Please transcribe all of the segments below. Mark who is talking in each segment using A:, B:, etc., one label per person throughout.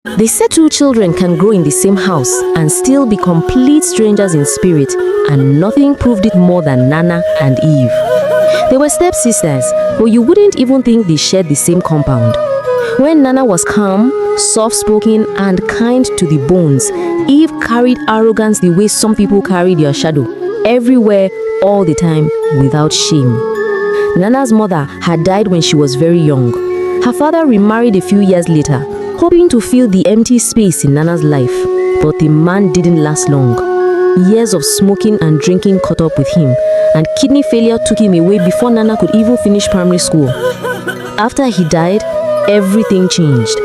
A: They said two children can grow in the same house and still be complete strangers in spirit, and nothing proved it more than Nana and Eve. They were stepsisters, but you wouldn't even think they shared the same compound. When Nana was calm, soft-spoken, and kind to the bones, Eve carried arrogance the way some people carry their shadow, everywhere, all the time, without shame. Nana's mother had died when she was very young. Her father remarried a few years later, hoping to fill the empty space in Nana's life, but the man didn't last long. Years of smoking and drinking caught up with him, and kidney failure took him away before Nana could even finish primary school. After he died, everything changed.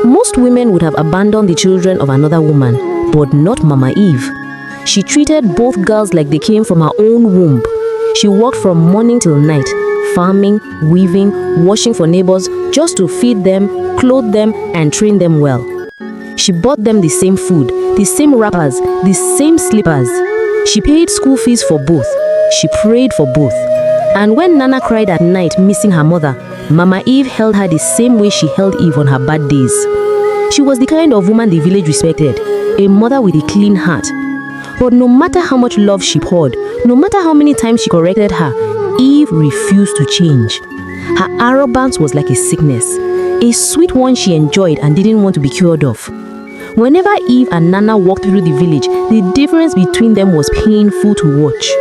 A: Most women would have abandoned the children of another woman, but not Mama Eve. She treated both girls like they came from her own womb. She worked from morning till night, farming, weaving, washing for neighbors, just to feed them, clothe them, and train them well. She bought them the same food, the same wrappers, the same slippers. She paid school fees for both. She prayed for both. And when Nana cried at night missing her mother, Mama Eve held her the same way she held Eve on her bad days. She was the kind of woman the village respected, a mother with a clean heart. But no matter how much love she poured, no matter how many times she corrected her, Eve refused to change. Her arrogance was like a sickness, a sweet one she enjoyed and didn't want to be cured of. Whenever Eve and Nana walked through the village, the difference between them was painful to watch.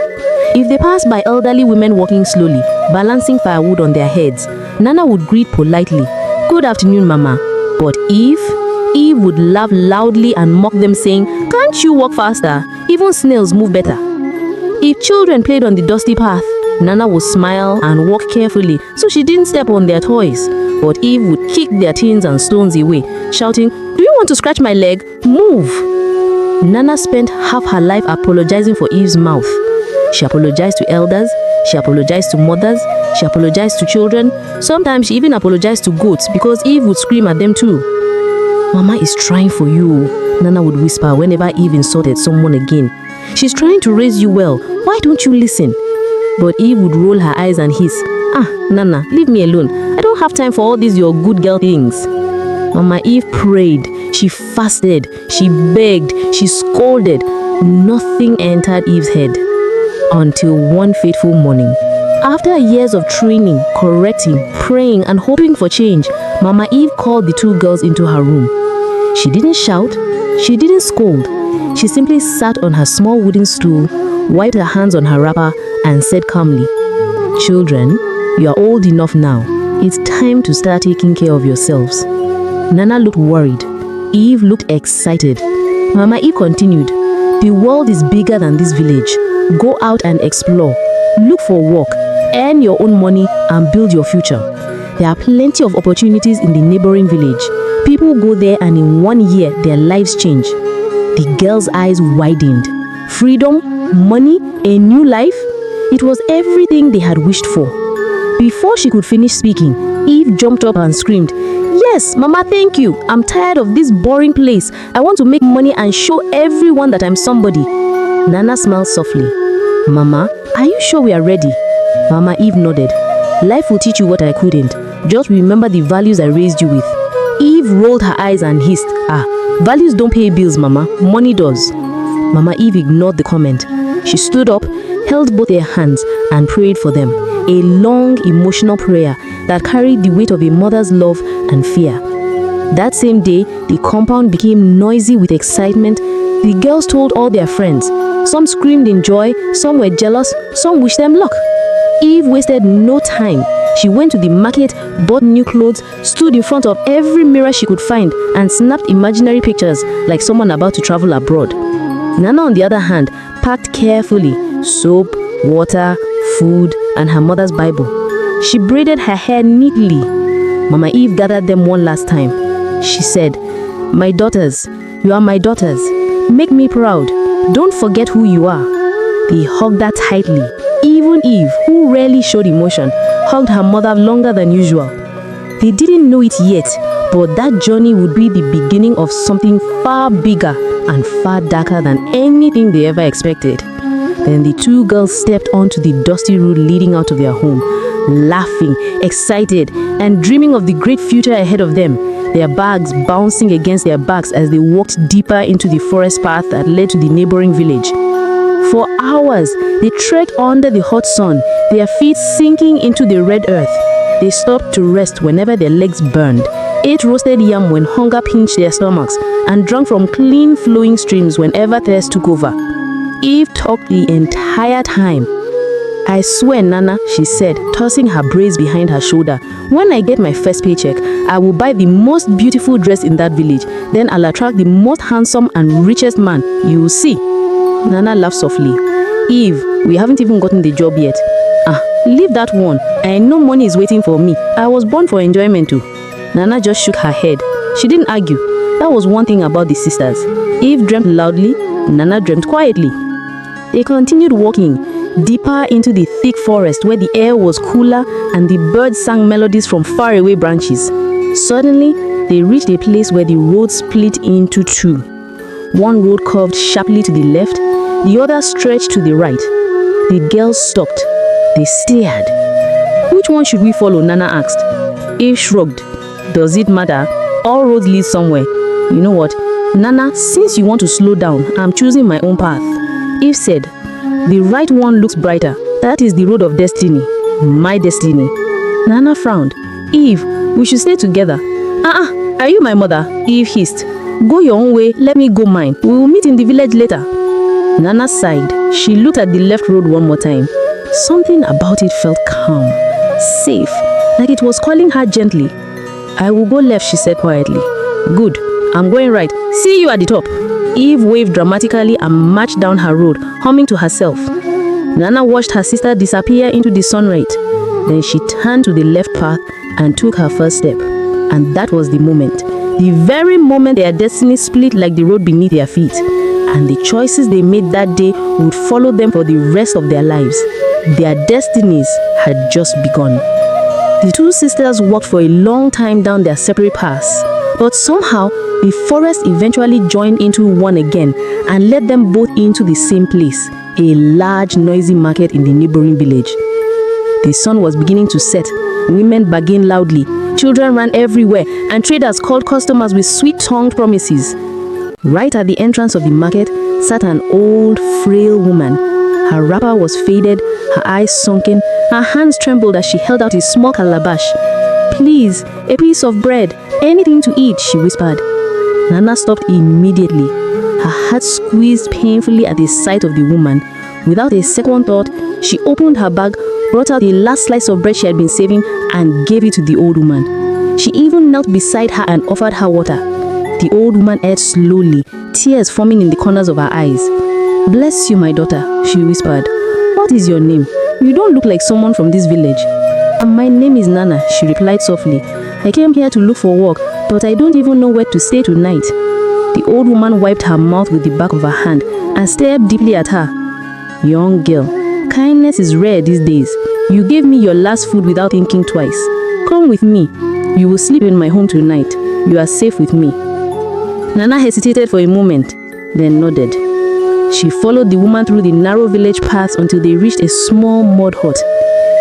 A: If they passed by elderly women walking slowly, balancing firewood on their heads, Nana would greet politely, "Good afternoon, Mama." But Eve would laugh loudly and mock them, saying, "Can't you walk faster? Even snails move better." If children played on the dusty path, Nana would smile and walk carefully so she didn't step on their toys. But Eve would kick their tins and stones away, shouting, "Do you want to scratch my leg? Move!" Nana spent half her life apologizing for Eve's mouth. She apologized to elders, she apologized to mothers, she apologized to children. Sometimes she even apologized to goats because Eve would scream at them too. "Mama is trying for you," Nana would whisper whenever Eve insulted someone again. "She's trying to raise you well. Why don't you listen?" But Eve would roll her eyes and hiss, "Ah, Nana, leave me alone. I don't have time for all these your good girl things." Mama Eve prayed, she fasted, she begged, she scolded. Nothing entered Eve's head. Until one fateful morning. After years of training, correcting, praying, and hoping for change, Mama Eve called the two girls into her room. She didn't shout, she didn't scold. She simply sat on her small wooden stool, wiped her hands on her wrapper, and said calmly, "Children, you are old enough now. It's time to start taking care of yourselves." Nana looked worried. Eve looked excited. Mama Eve continued, "The world is bigger than this village. Go out and explore. Look for work, earn your own money, and build your future. There are plenty of opportunities in the neighboring village. People go there and in 1 year, their lives change." The girls' eyes widened. Freedom, money, a new life. It was everything they had wished for. Before she could finish speaking, Eve jumped up and screamed, "Yes, Mama, thank you. I'm tired of this boring place. I want to make money and show everyone that I'm somebody." Nana smiled softly. "Mama, are you sure we are ready?" Mama Eve nodded. "Life will teach you what I couldn't. Just remember the values I raised you with." Eve rolled her eyes and hissed, "Values don't pay bills, Mama. Money does." Mama Eve ignored the comment. She stood up, held both their hands, and prayed for them. A long, emotional prayer that carried the weight of a mother's love and fear. That same day, the compound became noisy with excitement. The girls told all their friends. Some screamed in joy, some were jealous, some wished them luck. Eve wasted no time. She went to the market, bought new clothes, stood in front of every mirror she could find, and snapped imaginary pictures like someone about to travel abroad. Nana, on the other hand, packed carefully soap, water, food, and her mother's Bible. She braided her hair neatly. Mama Eve gathered them one last time. She said, "My daughters, you are my daughters. Make me proud. Don't forget who you are." They hugged her tightly. Even Eve, who rarely showed emotion, hugged her mother longer than usual. They didn't know it yet, but that journey would be the beginning of something far bigger and far darker than anything they ever expected. Then the two girls stepped onto the dusty road leading out of their home, laughing, excited, and dreaming of the great future ahead of them. their bags bouncing against their backs as they walked deeper into the forest path that led to the neighboring village. For hours, they trekked under the hot sun, their feet sinking into the red earth. They stopped to rest whenever their legs burned, ate roasted yam when hunger pinched their stomachs, and drank from clean flowing streams whenever thirst took over. Eve talked the entire time. "I swear, Nana," she said, tossing her braids behind her shoulder, "when I get my first paycheck, I will buy the most beautiful dress in that village. Then I'll attract the most handsome and richest man. You will see." Nana laughed softly. "Eve, we haven't even gotten the job yet." "Leave that one. I know money is waiting for me. I was born for enjoyment too." Nana just shook her head. She didn't argue. That was one thing about the sisters. Eve dreamt loudly, Nana dreamt quietly. They continued walking, deeper into the thick forest where the air was cooler and the birds sang melodies from faraway branches. Suddenly, they reached a place where the road split into two. One road curved sharply to the left, the other stretched to the right. The girls stopped. They stared. "Which one should we follow?" Nana asked. Eve shrugged. "Does it matter? All roads lead somewhere." "You know what, Nana, since you want to slow down, I'm choosing my own path." Eve said, "The right one looks brighter. That is the road of destiny. My destiny." Nana frowned. "Eve, we should stay together." Are you my mother?" Eve hissed. "Go your own way, let me go mine. We will meet in the village later." Nana sighed. She looked at the left road one more time. Something about it felt calm, safe, like it was calling her gently. "I will go left," she said quietly. "Good, I'm going right. See you at the top." Eve waved dramatically and marched down her road, humming to herself. Nana watched her sister disappear into the sunlight. Then she turned to the left path and took her first step. And that was the moment. The very moment their destiny split like the road beneath their feet. And the choices they made that day would follow them for the rest of their lives. Their destinies had just begun. The two sisters walked for a long time down their separate paths. But somehow, the forest eventually joined into one again and led them both into the same place, a large, noisy market in the neighboring village. The sun was beginning to set. Women bargained loudly, children ran everywhere, and traders called customers with sweet-tongued promises. Right at the entrance of the market sat an old, frail woman. Her wrapper was faded, her eyes sunken, her hands trembled as she held out a small calabash. "Please, a piece of bread, anything to eat," she whispered. Nana stopped immediately. Her heart squeezed painfully at the sight of the woman. Without a second thought, she opened her bag, brought out the last slice of bread she had been saving, and gave it to the old woman. She even knelt beside her and offered her water. The old woman ate slowly, tears forming in the corners of her eyes. "Bless you, my daughter," she whispered. "What is your name? You don't look like someone from this village." "My name is Nana," she replied softly. "I came here to look for work, but I don't even know where to stay tonight." The old woman wiped her mouth with the back of her hand and stared deeply at her. "Young girl, kindness is rare these days. You gave me your last food without thinking twice. Come with me. You will sleep in my home tonight. You are safe with me." Nana hesitated for a moment, then nodded. She followed the woman through the narrow village paths until they reached a small mud hut.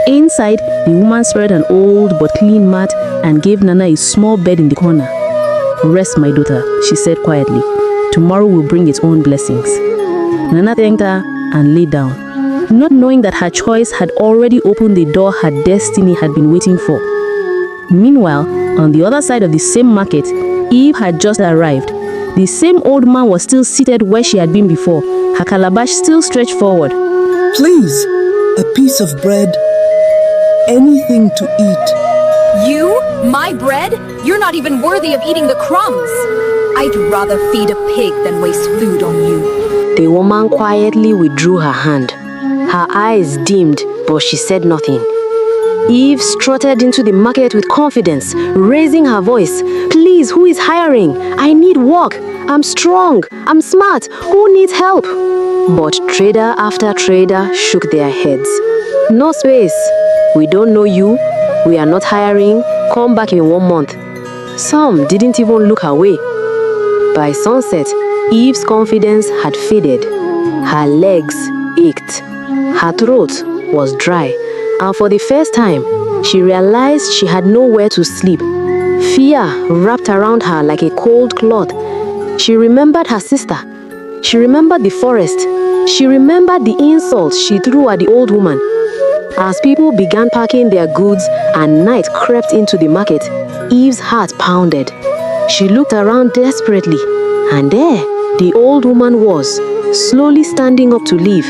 A: Inside, the woman spread an old but clean mat and gave Nana a small bed in the corner. "Rest, my daughter," she said quietly. "Tomorrow will bring its own blessings." Nana thanked her and lay down, not knowing that her choice had already opened the door her destiny had been waiting for. Meanwhile, on the other side of the same market, Eve had just arrived. The same old man was still seated where she had been before, her calabash still stretched forward.
B: "Please, a piece of bread, anything to eat."
C: "You? My bread? You're not even worthy of eating the crumbs. I'd rather feed a pig than waste food on you."
A: The woman quietly withdrew her hand. Her eyes dimmed, but she said nothing. Eve strutted into the market with confidence, raising her voice. "Please, who is hiring? I need work. I'm strong. I'm smart. Who needs help?" But trader after trader shook their heads. "No space. We don't know you. We are not hiring. Come back in 1 month." Some didn't even look her way. By sunset, Eve's confidence had faded. Her legs ached. Her throat was dry. And for the first time, she realized she had nowhere to sleep. Fear wrapped around her like a cold cloth. She remembered her sister. She remembered the forest. She remembered the insults she threw at the old woman. As people began packing their goods and night crept into the market, Eve's heart pounded. She looked around desperately, and there the old woman was, slowly standing up to leave.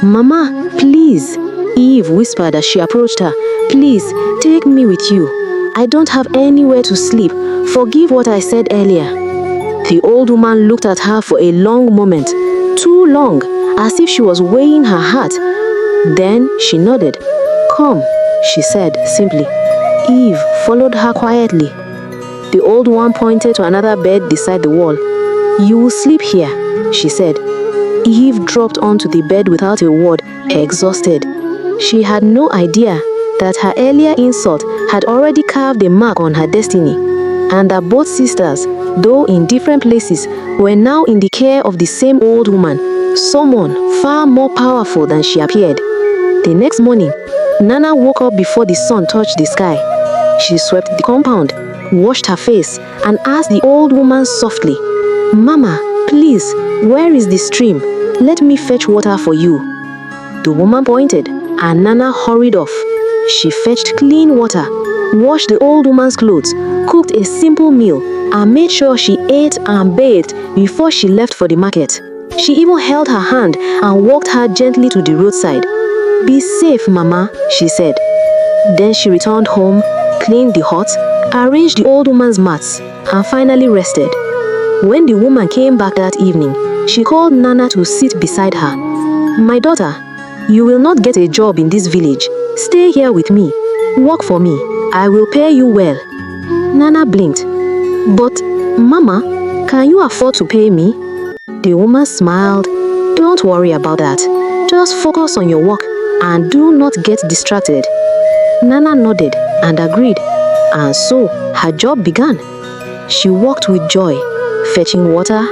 A: "Mama, please," Eve whispered as she approached her. "Please, take me with you. I don't have anywhere to sleep. Forgive what I said earlier." The old woman looked at her for a long moment, too long, as if she was weighing her heart. Then she nodded. "Come," she said simply. Eve followed her quietly. The old woman pointed to another bed beside the wall. "You will sleep here," she said. Eve dropped onto the bed without a word, exhausted. She had no idea that her earlier insult had already carved a mark on her destiny, and that both sisters, though in different places, were now in the care of the same old woman, someone far more powerful than she appeared. The next morning, Nana woke up before the sun touched the sky. She swept the compound, washed her face, and asked the old woman softly, "Mama, please, where is the stream? Let me fetch water for you." The woman pointed, and Nana hurried off. She fetched clean water, washed the old woman's clothes, cooked a simple meal, and made sure she ate and bathed before she left for the market. She even held her hand and walked her gently to the roadside. "Be safe, Mama," she said. Then she returned home, cleaned the hut, arranged the old woman's mats, and finally rested. When the woman came back that evening, she called Nana to sit beside her. "My daughter, you will not get a job in this village. Stay here with me. Work for me. I will pay you well." Nana blinked. "But, Mama, can you afford to pay me?" The woman smiled. "Don't worry about that. Just focus on your work and do not get distracted." Nana nodded and agreed, and so her job began. She worked with joy, fetching water,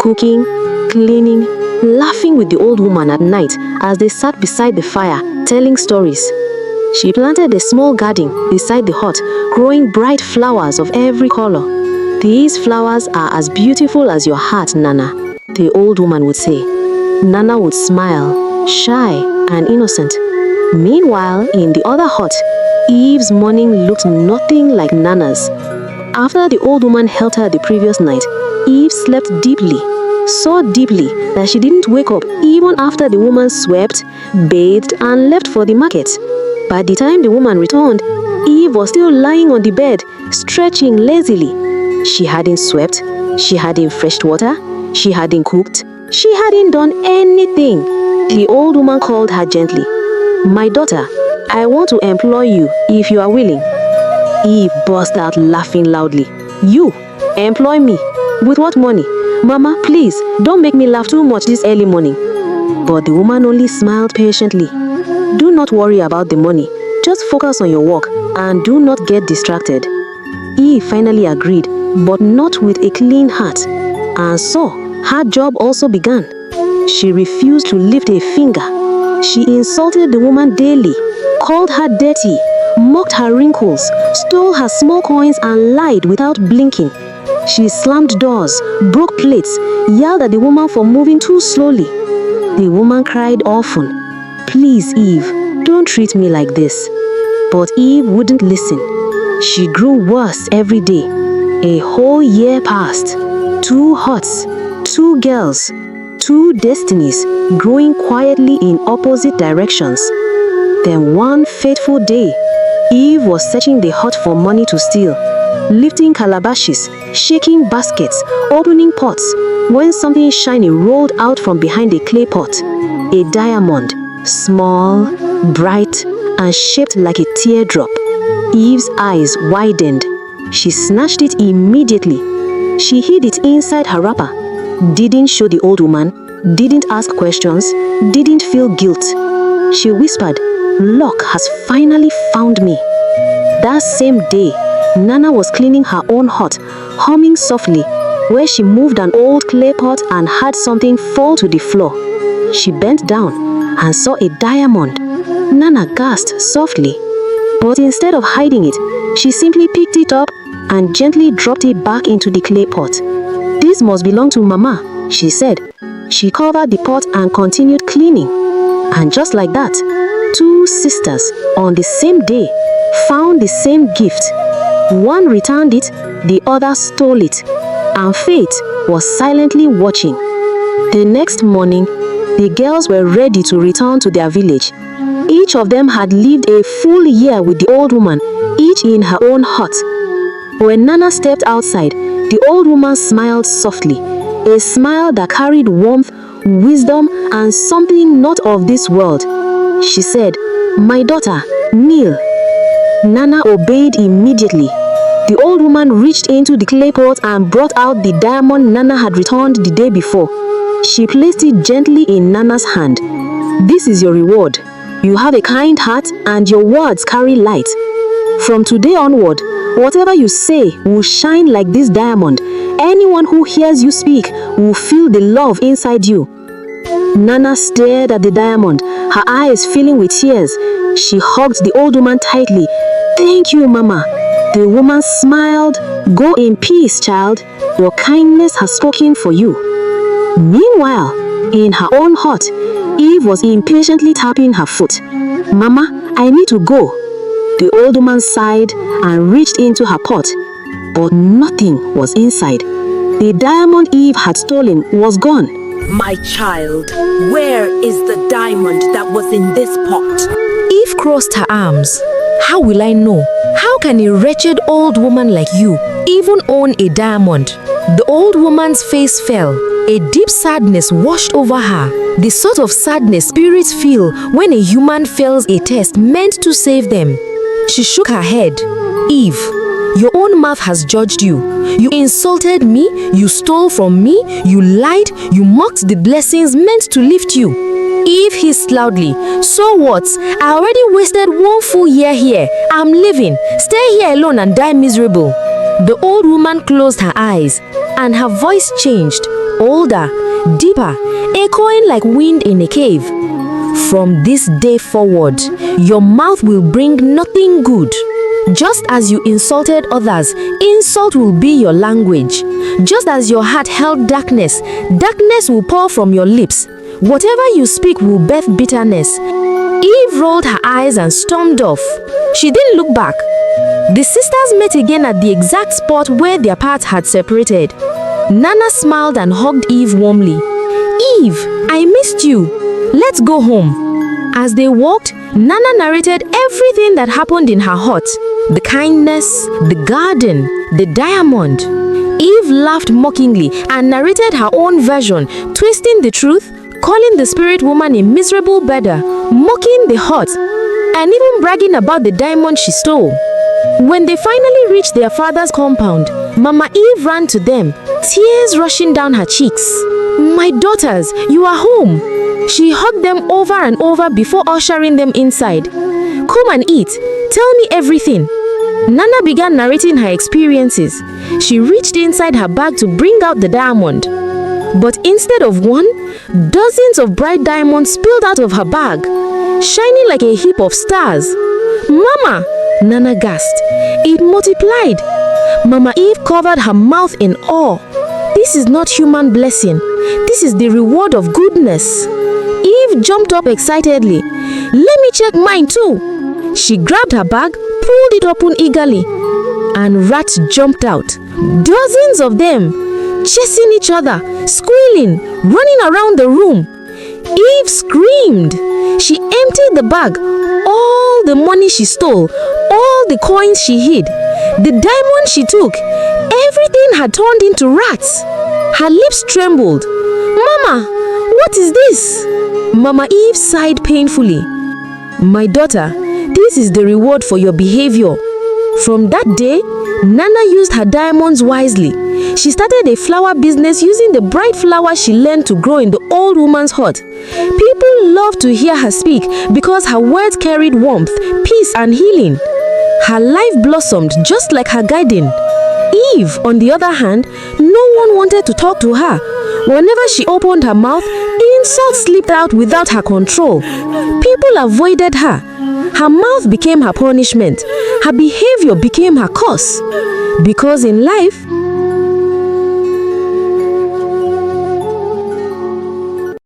A: cooking, cleaning, laughing with the old woman at night as they sat beside the fire, telling stories. She planted a small garden beside the hut, growing bright flowers of every color. "These flowers are as beautiful as your heart, Nana," the old woman would say. Nana would smile, shy and innocent. Meanwhile, in the other hut, Eve's morning looked nothing like Nana's. After the old woman helped her the previous night, Eve slept deeply, so deeply that she didn't wake up even after the woman swept, bathed, and left for the market. By the time the woman returned, Eve was still lying on the bed, stretching lazily. She hadn't swept, she hadn't fetched water, she hadn't cooked, she hadn't done anything. The old woman called her gently. "My daughter, I want to employ you if you are willing." Eve burst out laughing loudly. "You? Employ me? With what money? Mama, please, don't make me laugh too much this early morning." But the woman only smiled patiently. "Do not worry about the money. Just focus on your work and do not get distracted." Eve finally agreed, but not with a clean heart. And so, her job also began. She refused to lift a finger. She insulted the woman daily, called her dirty, mocked her wrinkles, stole her small coins and lied without blinking. She slammed doors, broke plates, yelled at the woman for moving too slowly. The woman cried often, "Please, Eve, don't treat me like this." But Eve wouldn't listen. She grew worse every day. A whole year passed. 2 huts, 2 girls, 2 destinies growing quietly in opposite directions. Then one fateful day, Eve was searching the hut for money to steal, lifting calabashes, shaking baskets, opening pots, when something shiny rolled out from behind a clay pot. A diamond, small, bright, and shaped like a teardrop. Eve's eyes widened. She snatched it immediately. She hid it inside her wrapper, didn't show the old woman, didn't ask questions, didn't feel guilt. She whispered, "Luck has finally found me." That same day, Nana was cleaning her own hut, humming softly, where she moved an old clay pot and had something fall to the floor. She bent down and saw a diamond. Nana gasped softly, but instead of hiding it, she simply picked it up,
D: and gently dropped it back into the clay pot. "This must belong to Mama," she said. She covered the pot and continued cleaning. And just like that, 2 sisters on the same day found the same gift. One returned it, the other stole it, and fate was silently watching. The next morning, the girls were ready to return to their village. Each of them had lived a full year with the old woman, each in her own hut. When Nana stepped outside, the old woman smiled softly, a smile that carried warmth, wisdom, and something not of this world. She said, "My daughter, kneel." Nana obeyed immediately. The old woman reached into the clay pot and brought out the diamond Nana had returned the day before. She placed it gently in Nana's hand. "This is your reward. You have a kind heart and your words carry light. From today onward, whatever you say will shine like this diamond. Anyone who hears you speak will feel the love inside you." Nana stared at the diamond, her eyes filling with tears. She hugged the old woman tightly. "Thank you, Mama." The woman smiled. "Go in peace, child. Your kindness has spoken for you." Meanwhile, in her own hut, Eve was impatiently tapping her foot. "Mama, I need to go." The old woman sighed and reached into her pot, but nothing was inside. The diamond Eve had stolen was gone.
E: "My child, where is the diamond that was in this pot?"
A: Eve crossed her arms. "How will I know? How can a wretched old woman like you even own a diamond?" The old woman's face fell. A deep sadness washed over her, the sort of sadness spirits feel when a human fails a test meant to save them. She shook her head. "Eve, your own mouth has judged you. You insulted me, you stole from me, you lied, you mocked the blessings meant to lift you." Eve hissed loudly. "So what? I already wasted 1 full year here. I'm leaving. Stay here alone and die miserable." The old woman closed her eyes, and her voice changed, older, deeper, echoing like wind in a cave. "From this day forward, your mouth will bring nothing good. Just as you insulted others, insult will be your language. Just as your heart held darkness, darkness will pour from your lips. Whatever you speak will birth bitterness." Eve rolled her eyes and stormed off. She didn't look back. The sisters met again at the exact spot where their paths had separated. Nana smiled and hugged Eve warmly. "Eve, I missed you. Let's go home." As they walked, Nana narrated everything that happened in her hut. The kindness, the garden, the diamond. Eve laughed mockingly and narrated her own version, twisting the truth, calling the spirit woman a miserable beggar, mocking the hut, and even bragging about the diamond she stole. When they finally reached their father's compound, Mama Eve ran to them, tears rushing down her cheeks. "My daughters, you are home." She hugged them over and over before ushering them inside. "Come and eat. Tell me everything." Nana began narrating her experiences. She reached inside her bag to bring out the diamond. But instead of one, dozens of bright diamonds spilled out of her bag, shining like a heap of stars. "Mama!" Nana gasped. "It multiplied." Mama Eve covered her mouth in awe. "This is not human blessing. This is the reward of goodness." Eve jumped up excitedly. "Let me check mine too." She grabbed her bag, pulled it open eagerly, and rats jumped out. Dozens of them, chasing each other, squealing, running around the room. Eve screamed. She emptied the bag, all the money she stole, all the coins she hid, the diamond she took. Everything had turned into rats. Her lips trembled. "Mama, what is this?" Mama Eve sighed painfully. "My daughter, this is the reward for your behavior." From that day, Nana used her diamonds wisely. She started a flower business using the bright flowers she learned to grow in the old woman's hut. People loved to hear her speak because her words carried warmth, peace, and healing. Her life blossomed just like her guiding. Eve, on the other hand, no one wanted to talk to her. Whenever she opened her mouth, insults slipped out without her control. People avoided her. Her mouth became her punishment. Her behavior became her curse. Because in life,